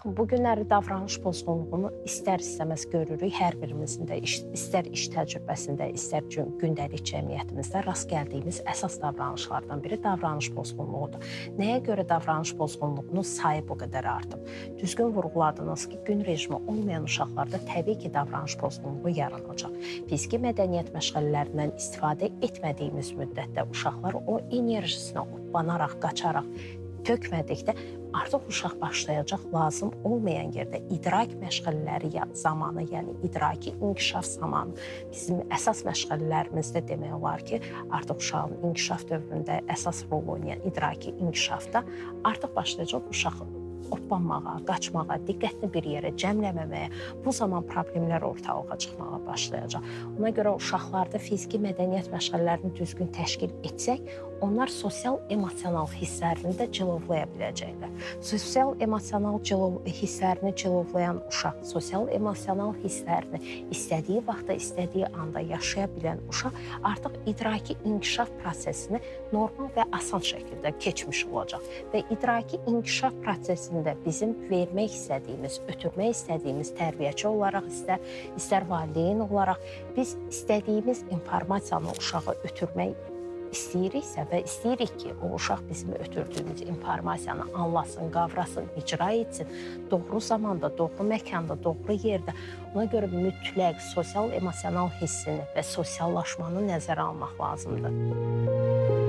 Baxın, bu günləri davranış pozğunluğunu istər-istəməz görürük. Hər birimizin də istər iş təcrübəsində, istər gündəlik cəmiyyətimizdə rast gəldiyimiz əsas davranışlardan biri davranış pozğunluğudur. Nəyə görə davranış pozğunluğunun sayı bu qədər artıb? Düzgün vurğuladınız ki, gün rejimi olmayan uşaqlarda təbii ki, davranış pozğunluğu yaranacaq. Fiziki mədəniyyət məşğələlərindən istifadə etmədiyimiz müddətdə uşaqlar o enerjisinə hoppanaraq, qaçaraq, tökmədikdə artıq uşaq başlayacaq lazım olmayan yerdə idrak məşğələləri zamanı, yəni idraki inkişaf zamanı bizim əsas məşğələlərimizdə demək olar ki, artıq uşağın inkişaf dövründə əsas rol oynayan idraki inkişafda artıq başlayacaq uşaq hoppanmağa, qaçmağa, diqqətini bir yerə cəmləməməyə, bu zaman problemlər ortalığa çıxmağa başlayacaq. Ona görə uşaqlarda fiziki mədəniyyət məşğələlərini düzgün təşkil etsək, onlar sosial-emosional hisslərini də cilovlaya biləcəklər. Sosial-emosional hisslərini cilovlayan uşaq, sosial-emosional hisslərini istədiyi vaxtda, istədiyi anda yaşaya bilən uşaq artıq idraki inkişaf prosesini normal və asan şəkildə keçmiş olacaq. Və idraki inkişaf prosesində bizim vermək istədiyimiz, ötürmək istədiyimiz tərbiyəçi olaraq, istər valideyn olaraq biz istədiyimiz informasiyanı uşağa ötürmək istəyiriksə və istəyirik ki, o uşaq bizim ötürdüyümüz informasiyanı anlasın, qavrasın, icra etsin, doğru zamanda, doğru məkanda, doğru yerdə. Ona görə mütləq sosial-emosional hissini və sosiallaşmanı nəzərə almaq lazımdır.